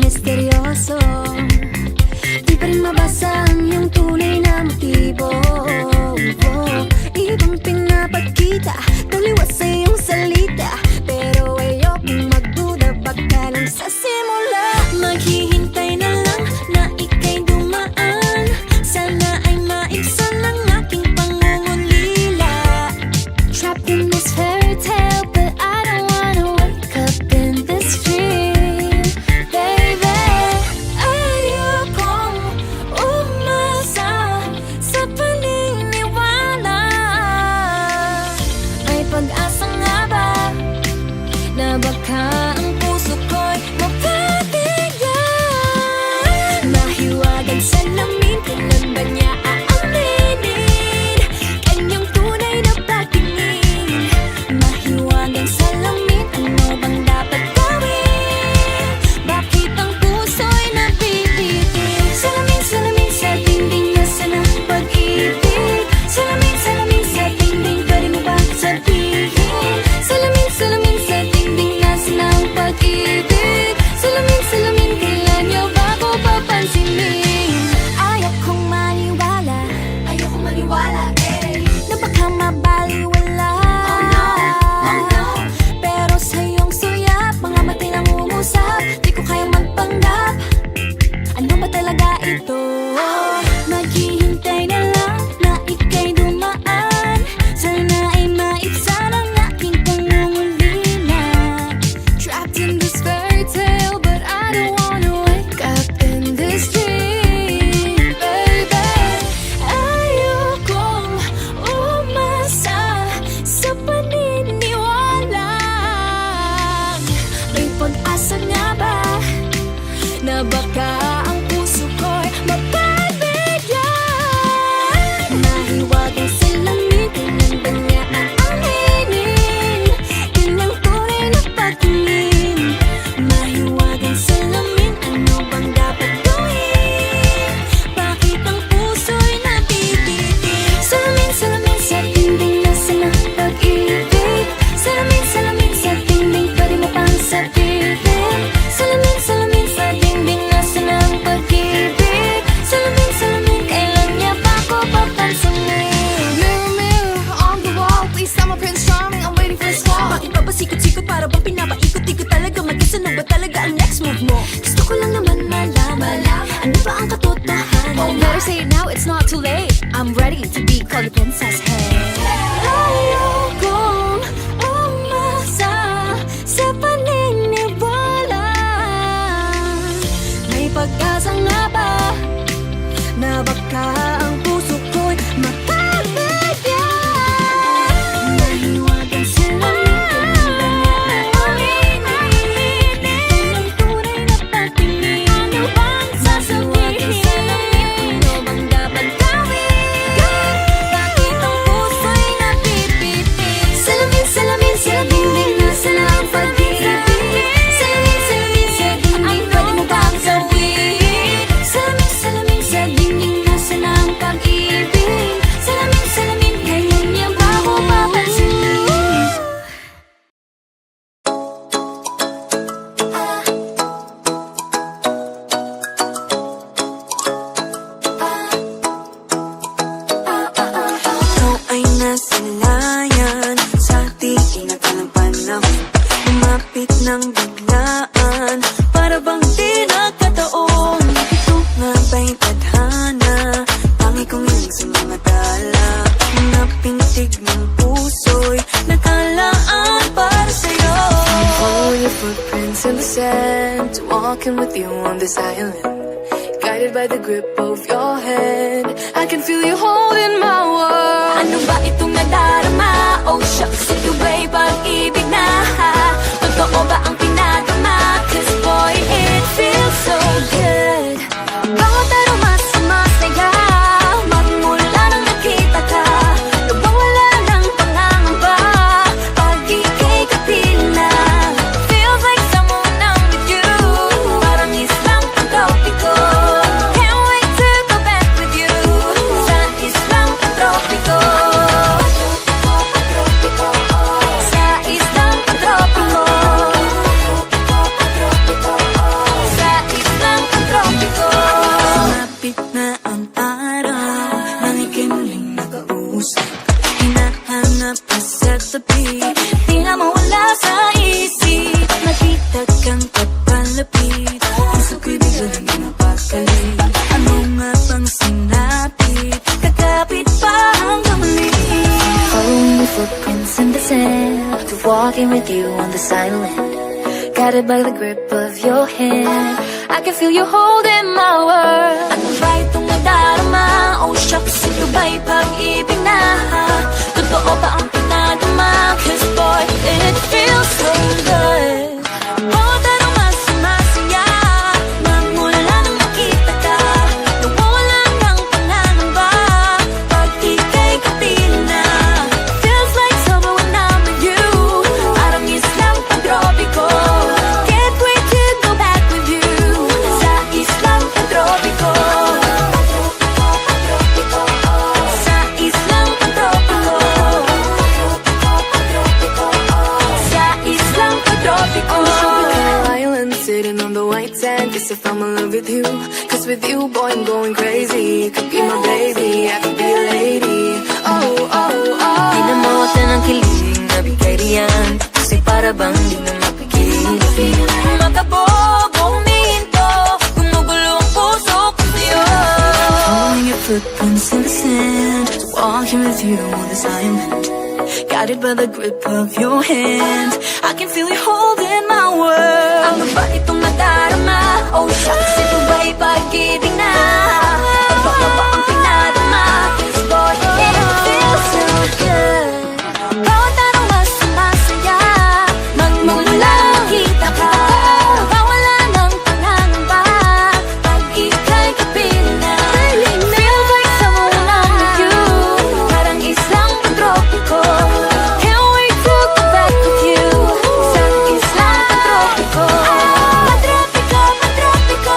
misteryoso. Di pa rin mabasa ang iyong tunay na motibo. Ibang pinapakita, taliwas sa iyong salita, pero ayokong magduda, baka lang sa simula. Maghihintay na lang na ika'y dumaan, sana ay maibsan ang aking pangungulila. Trapped in this fairy tale, but I don't wanna wake up in this dream, baby. Ayokong umasa sa paniniwala. May pag-asa nga ba na baka ang puso ko'y mapabigyan? Mahiwagang salamin, kailan ba niya aaminin kanyang tunay na pagtingin? Mahiwagang salamin, ano bang dapat gawin? Bakit ang puso'y nabibitin? Salamin, salamin sa dingding, nasa ng pag-ibig. Salamin, salamin sa dingding, pwede mo ba sabihin? Salamin, salamin sa dingding, nasa ng pag-ibig. Salamin, salamin, kailan niyo ba ko papansinin? Ayokong maniwala, na baka mabaliwala. Pero sa iyong suyap, mga matay nang umusap, di ko kayang magpanggap. Ano ba talaga ito? Maghihintay na lang na ika'y dumaan, sana ay maibsan ang aking pangungulila. Trapped in this fairy tale, but I don't wanna wake up in this dream, baby. Ayokong umasa sa paniniwala. May pag-asa nga ba na baka ang puso ko'y mapabigyan? Mahiwagang salamin, kailan ba niya aaminin kanyang tunay na pagtingin? Mahiwagang salamin, ano bang dapat gawin? Bakit ang puso'y nabibitin? Salamin, salamin sa dingding, nasa ng pag-ibig. Salamin, salamin sa dingding, pwede mo pang sabihin? Salamin, salamin sa dingding, nasa ng pag-ibig. Salamin, salamin, kailan niya ba ko papansinin? Mirror, mirror on the wall, please tell my Prince Charming I'm waiting for his call. Bakit ba sikot-sikot, para bang pinapaikot-ikot talaga? Mag-isa na ba talaga ang next move mo? Gusto ko lang naman malaman, ano ba ang katotohanan? Oh, better say it now, it's not too late. I'm ready to be called a princess, hey. Ayokong umasa sa paniniwala. May pag-asa nga ba na baka ang puso ko'y mapabigyan? Mahiwagang salamin, kailan ba niya aaminin kanyang tunay na pagtingin? Ano bang sasabihin? Ano bang dapat gawin? Bakit ang puso'y nabibitin? Salamin, salamin sa dingding, nasa ng pag-ibig. Salamin, salamin sa dingding, pwede mo bang sabihin? Salamin, salamin sa dingding, nasa ng pag-ibig. Salamin, salamin, kailan niya ba ko papansinin? Ikaw ay nasa layan, sa di inakalang panahon, lumapit ng biglaan, para bang di nagkataon. Ito nga ba'y tadhana, pangit kong ilang sa mga tala, mga pintig ng puso'y nakalaan para sa'yo. Follow your footprints in the sand, walking with you on this island, guided by the grip of your hand. I can feel you holding my world. Ano ba itong nadarama? Oh shucks, ito ba'y pag-ibig na? Totoo ba ang pinagama? 'Cause boy, it feels so good. Bawat aroma sumasaya, magmula nang nakita ka. Lubang wala ng pangangamba, pag ika'y kapiling na. Feels like someone I'm with you, parang islang pagkaupi ko. Can't wait to go back with you, sa islang footprints in the sand, to walking with you on this island, guided by the grip of your hand. I can feel you holding my world. Ano ba itong nadarama? Oh shucks, ito ba'y pag-ibig na? Totoo ba ang pinadama? Cause boy, it feels so good. Bawat araw mas sumasaya, magmula nang makita ka, nawawala ng pangangamba pag ika'y kapiling na. Feels like summer when I'm with you, parang islang pantropiko. Can't wait to go back with you sa islang pantropiko. Sa islang pantropiko. Sa islang pantropiko. Island sitting on the white sand, guess if I'm in love with you, cause with you boy I'm going crazy. You could be my baby, I could be a lady. Oh, oh, oh. Di na mawala ng kilig na bigay riyan, kasi para bang di na mapigil. Makabobo, huminto, gumugulo ang puso ko sa'yo. Following your footprints in the sand, walking with you on this island, guided by the grip of your hand. I can feel you holding my world. Ano ba itong nadarama? Oh shucks, ito ba'y pag-ibig na? Totoo ba ang pinadama? Cause boy, it feels so good. Bawat araw mas sumasaya, magmula kita ka, nawawala ng pangangamba pag ika'y kapiling na. Feels like summer when I'm with you, parang islang pantropiko. Can't wait to go back with you sa islang pantropiko. Pantropiko, pantropiko,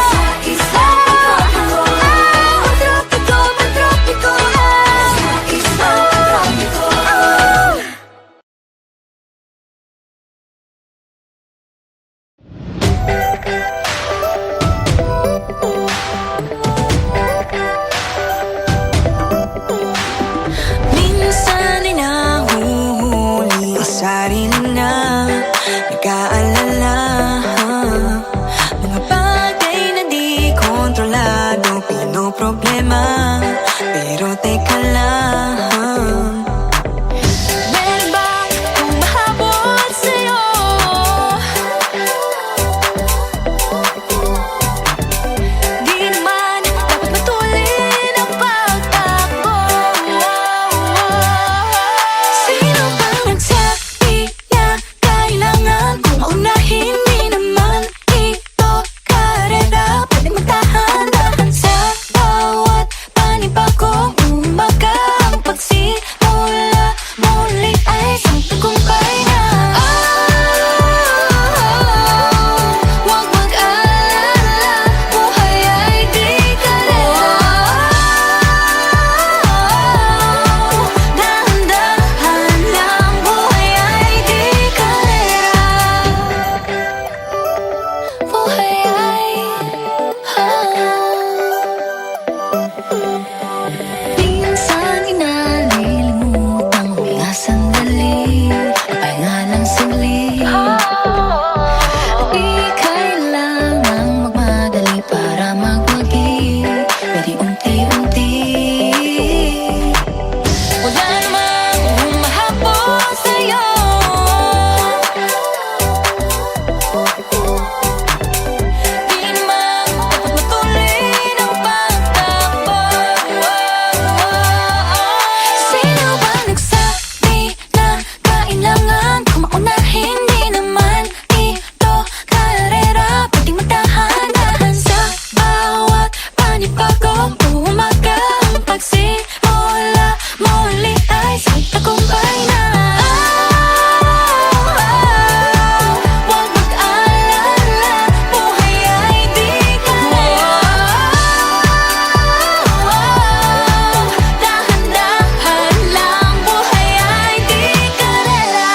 sa islang pantropiko. Pantropiko, pantropiko, sa islang pantropiko. Minsan ay nahuhuli ang sarili na nag-aalala. Mga bagay na di kontrolado, pinoproblema, pero teka lang. Meron bang humahabol sa'yo? Di naman dapat matulin ang pagtakbo. Sino bang nagsabi na kailangan kong maunahin? Di naman ito karera, pwede magdahan-dahan sa bawat panibagong umaga. Ang pagsimula muli ay isang tagumpay na. Huwag mag-alala, buhay ay di kalera. Dahan-dahan lang, buhay ay di kalera. Buhay ay minsan inalilimutang huminga sandali, magpahinga ng saglit. Di kailangang magmadali para magwagi, pwede unti-unti. Wala namang humahabol sa'yo. Di naman dapat matulin ang pagtakbo. Sino bang nagsabi na kailangan kong maunahin? Di naman ito karera, pwedeng magdahan-dahan sa bawat panibagong umaga. Ang pagsimula muli ay isang tagumpay na. Huwag mag-alala, buhay ay di kalera. Dahan-dahan lang, buhay ay di kalera.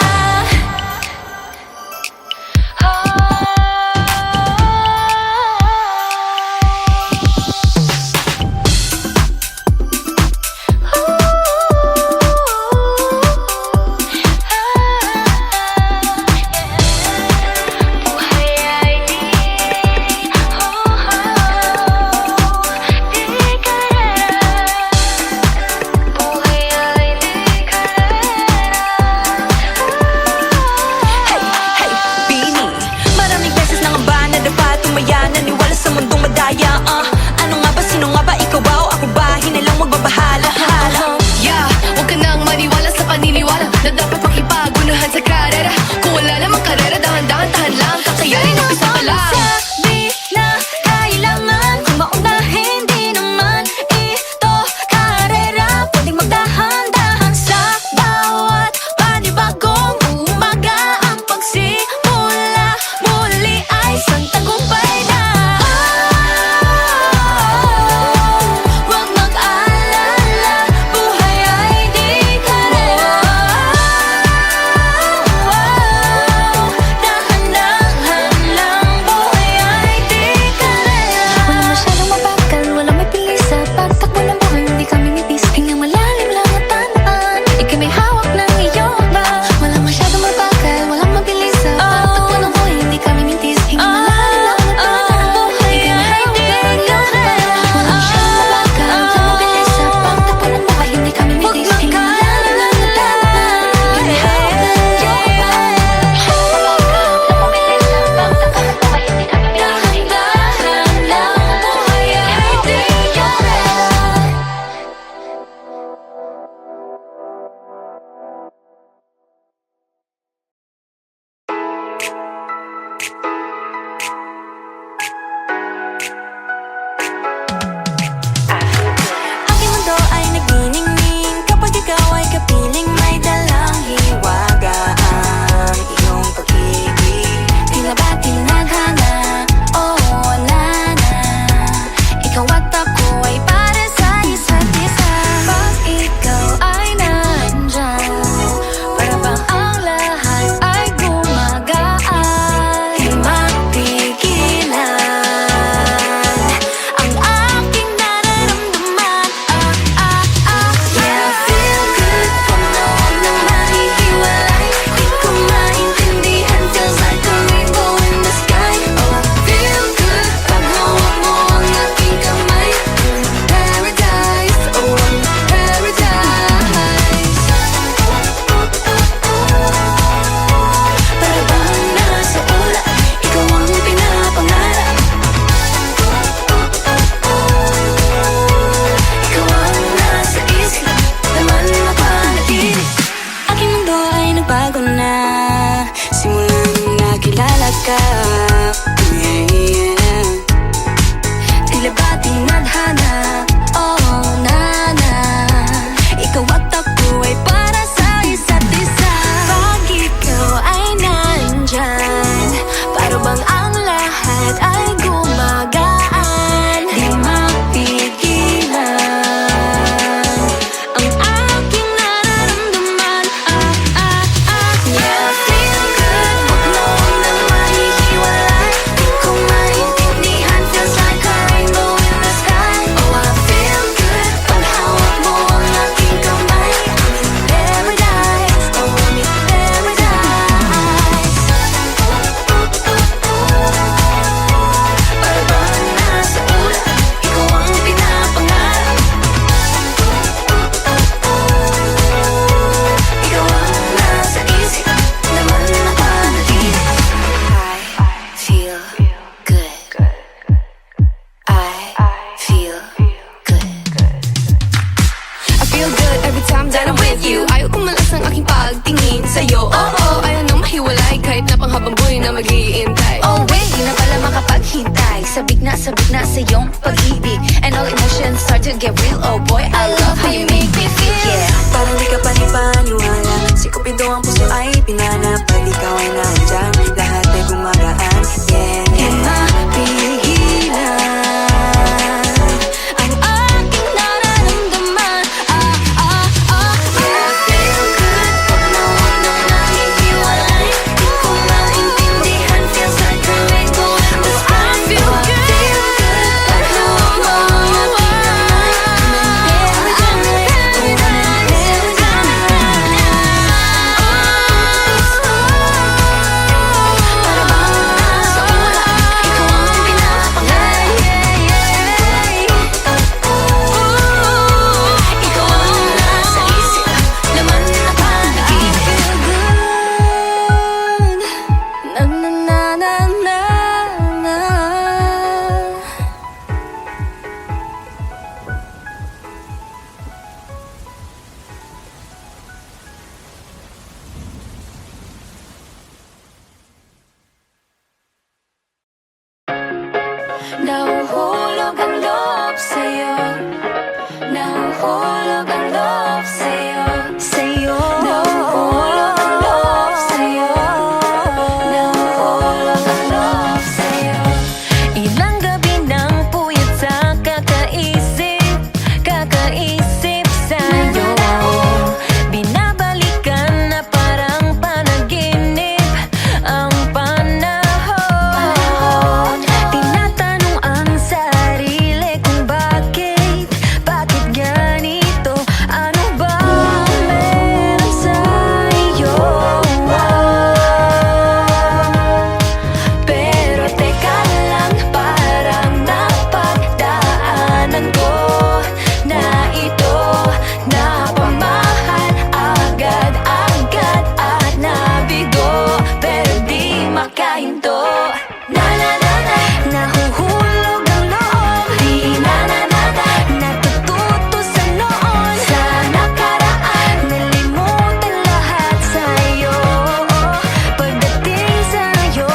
feel good every time that I'm with you. Ayaw kong malas ang aking pagtingin sa'yo. Ayaw nang mahiwalay kahit na panghabang buhay na mag-iintay. Oh wait, di na pala makapaghintay. Sabik na sa iyong pag-ibig. And all emotions start to get real. Oh boy, I love how you make me feel. Yeah. Parang di ka panipaniwala. Si Cupido ang puso ay pinanap. Pag ikaw ay nandyan, lahat ay gumagaan. Yeah, Di mapigilan ang aking nararamdaman. Yeah, feel good pag nawag nang nahihiwalay. Di ko maintindihan, feels like a rainbow in the sky. Feel good Pag nawag mo ang aking Ikaw ang nasa isip, laman na pag-ibig. Na na na na na na. Nahuhulog ang loob sa'yo. Nahuhulog ang loob sa'yo. Nahuhulog ang loob sa'yo. Nahuhulog ang loob sa'yo. Ilang gabi nang puyat sa kakaisip sa'yo. Binabalikan na parang panaginip ang panahon. Tinatanong ang sarili kung bakit ganito? Ano ba ang meron sa'yo? Pero teka lang, parang napagdaanan ko na ito. Napamahal agad-agad at nabigo, pero di makahinto. Na na na na, nahuhulog ang loob. Di na na na na, natututo sa noon. Sa nakaraan, nalimutan lahat sa'yo. Pagdating sa'yo,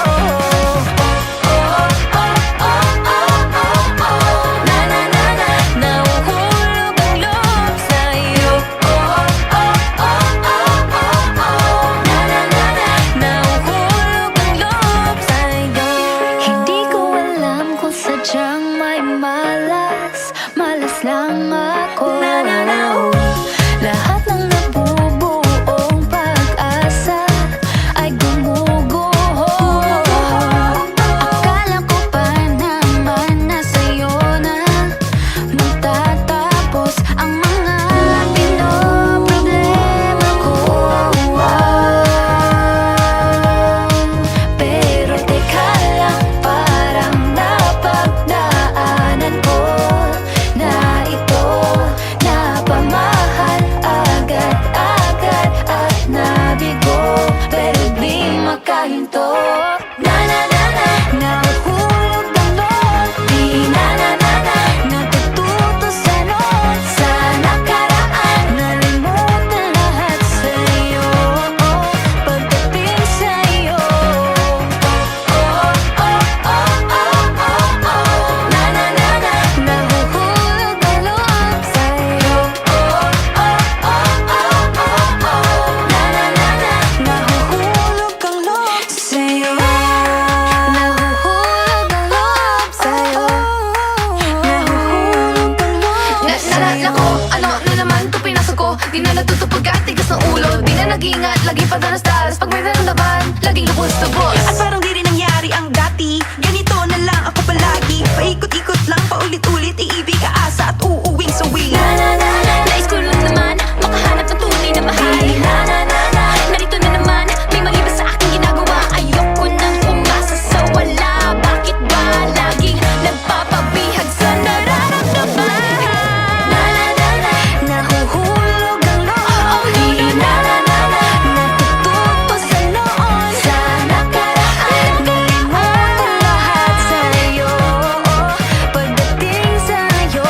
na na na na, nahuhulog ang loob sa'yo. Na na na na, nahuhulog ang loob sa'yo. Hindi ko alam kung sadyang may malas lang ako. Lahat ng nabubuong pag-asa ay gumuguho. Akala ko pa naman na sa'yo na magtatapos ang mga pinoproblema ko. Pero teka lang, parang napagdaanan ko na ito. Napamahal agad-agad at nabigo, pero di makahinto. Na na na na, nahuhulog ang loob. Di na na na na, natututo sa noon. Sa nakaraan, nalimutan lahat sa'yo. Pagdating sa'yo, na na na na, nahuhulog ang loob sa'yo. Na na na na, nahuhulog ang loob sa'yo. Nahuhulog ang loob sa'yo. Nahuhulog ang loob sa'yo. Nako, ano na naman to pinasok ko. Di na natutupag at tigas ng ulo. Di na nag-iingat, laging padalas-dalas. Pag may naramdaman, laging lubos-lubos. At parang di rin nangyari ang dati. Ganito na lang ako palagi. Paikot-ikot lang, paulit-ulit. Iibig, aasa at uuwing sawi. Na na na na, nais ko lang naman makahanap ng tunay na mahal. Na na na na, narito na naman, may mali ba sa aking ginagawa? Ayoko nang umasa sa wala. Bakit ba laging nagpapabihag sa nararamdaman? Na na na na, nahuhulog ang loob. Di na na na na, natututo sa noon. Sa nakaraan, nalimutan lahat sa'yo. Pagdating sa'yo,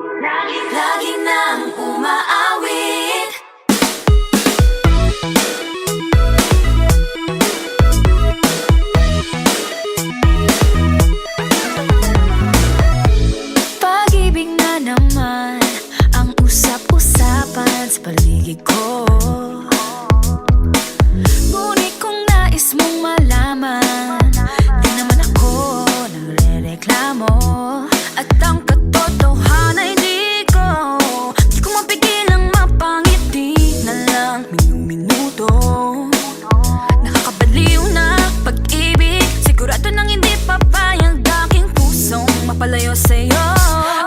Lagi nang umaawit. Pag-ibig na naman ang usap-usapan sa paligid ko. Ngunit kung nais mong malaman, di naman ako nagre-reklamo. At ang katotohanan ay di ko mapigilang mapangiti na lang minuto. Nakakabaliw na pag-ibig, sigurado nang hindi papayag aking pusong mapalayo sa'yo.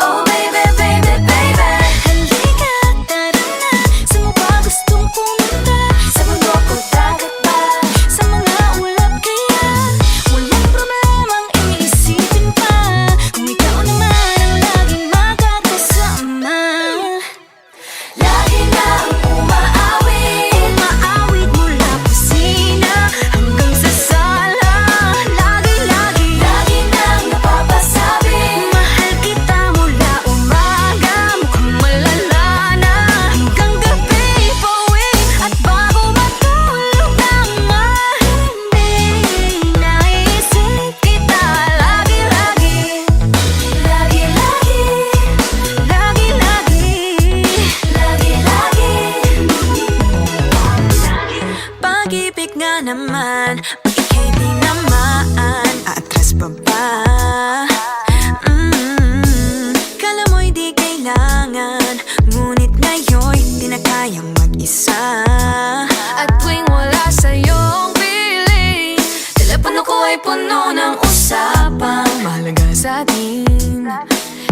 Oh baby, baby, baby, halika, tara na. Saan mo ba gustong pumunta? Sa mundo ko, dagat ba? Sa mga ulap kaya? Walang problemang iisipin pa, kung ikaw naman ang laging makakasama. Lagi nang umaawit, umaawit mula kusina hanggang sa sala. Lagi nang napapasabi, mahal kita mula umaga, mukhang malala na hanggang gabi. Pauwi at bago matulog ng mahimbing, naisip kita lagi-lagi. Pag-ibig nga naman, bakit di naman aatras pa ba? Kala mo'y di kailangan, ngunit ngayon'y di na kayang mag-isa. At tuwing wala sa'yong piling, telepono ko ay puno ng usapang mahalaga sa atin.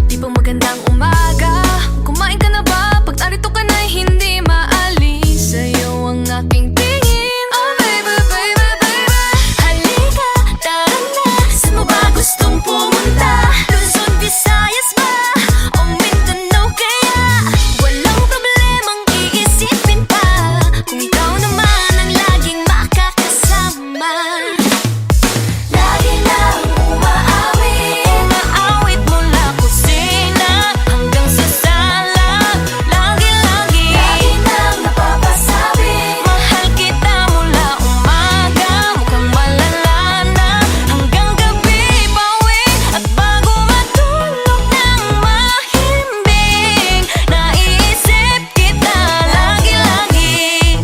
Di ba magandang umaga? Kumain ka na ba? Pag narito ka na'y hindi maalis sa'yo ang aking tingin. Oh baby, baby, baby, halika, tara na. Saan mo ba gustong pumunta? Luzon, Visayas ba? O Mindanao kaya? Walang problemang iisipin pa, kung ikaw naman ang laging makakasama. Lagi nang umaawit, umaawit mula kusina hanggang sa sala. Lagi nang napapasabi, mahal kita mula umaga, mukhang malala na hanggang gabi. Pauwi at bago matulog ng mahimbing, naisip kita lagi-lagi.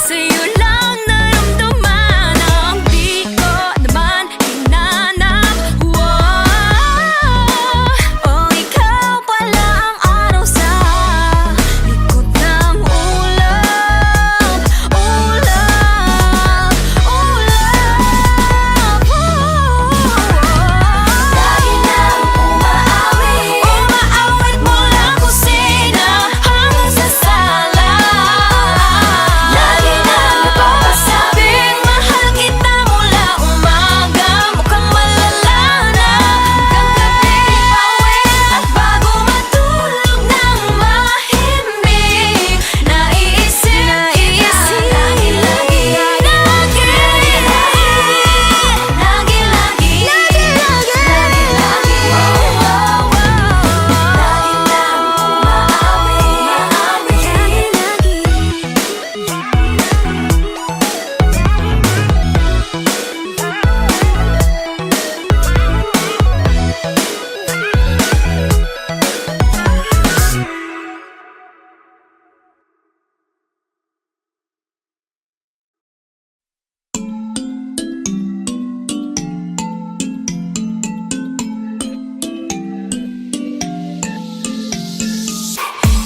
Sa'yo lang naramdaman ang di ko naman hinanap. Oh, ikaw pala ang araw sa likod ng ulap. Lagi nang umaawit, umaawit mula kusina hanggang sa sala. Lagi nang napapasabi, mahal kita mula umaga, mukhang malala na hanggang gabi. Pauwi at bago matulog ng mahimbing, naisip kita lagi-lagi.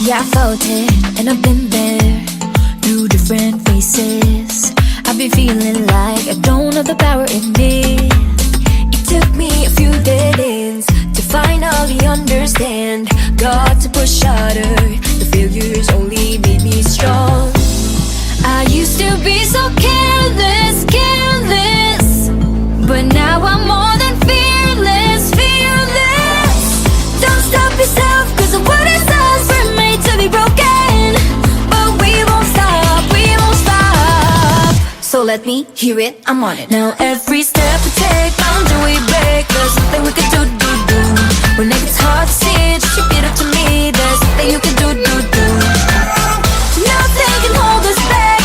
Yeah, I felt it, and I've been there through different faces. I've been feeling like I don't have the power in me. It took me a few dead ends to finally understand. Got to push harder, the failures only made me strong. I used to be so careless, but now I'm more than fearless. Don't stop yourself, 'cause the world is us, we're made to be broken. But we won't stop, let me hear it, I'm on it. Now every step we take, boundary we break. There's nothing we can do. When it gets hard to see, just repeat it to me. There's nothing you can do. Nothing can hold us back.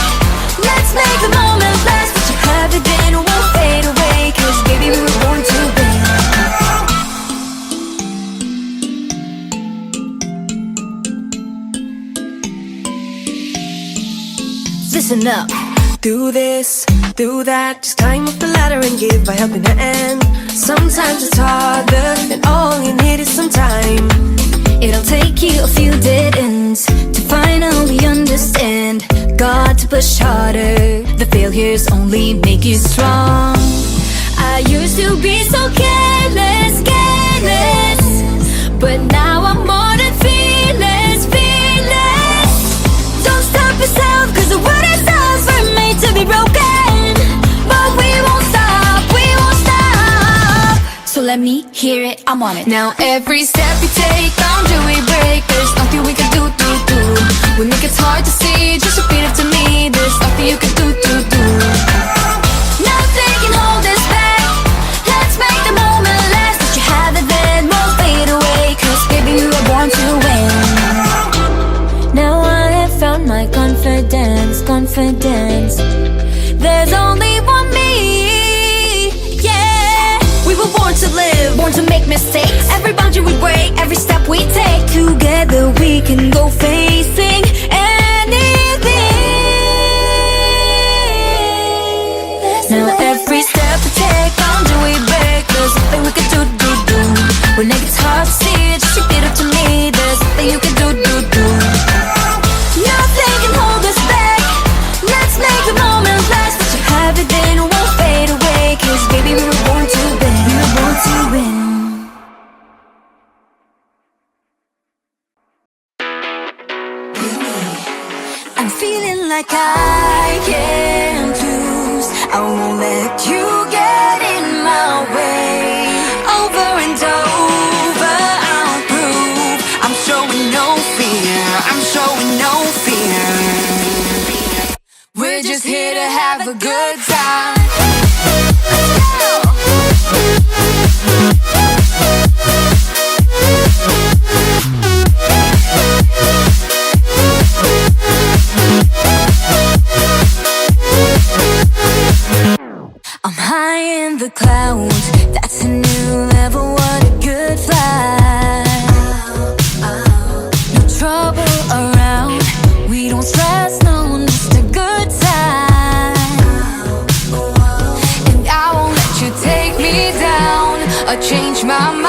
Let's make the moment last. What you have it then won't fade away. 'Cause baby we were born to win. Listen up. Do this, do that, just climb up the ladder and give a helping hand. Sometimes it's harder, and all you need is some time. It'll take you a few dead ends to finally understand. Got to push harder. The failures only make you strong. I used to be so careless, but now I'm more than fearless. Don't stop yourself, 'cause the world is ours, we're made to be broken. But we won't stop. So let me hear it, I'm on it. Now every step you take, boundary we break. There's nothing we can do. When it gets hard to see, just repeat it to me. There's nothing you can do. Nothing can hold us back. Let's make the moment last. That you have it then won't fade away. 'Cause baby we were born to win. Now I have found my confidence. There's only one me. Yeah, We were born to live, born to make mistakes. every boundary we break. Every step we take, Together we can go facing anything. Now every step we take, boundary we break. There's nothing we can do. When it gets hard to see, just repeat it to me. There's nothing you can do. Nothing can hold us back. Let's make the moment last. What you have it then won't fade away. 'Cause baby we were born to win. We were born to win. I'm feeling like I can't lose. I won't let you get in my way. Over and over I'll prove I'm showing no fear. I'm showing no fear. We're just here to have a good time. Let's go. I'm high in the clouds, that's a new level, what a good flight. No trouble around, we don't stress, no, just a good time. And I won't let you take me down or change my mind.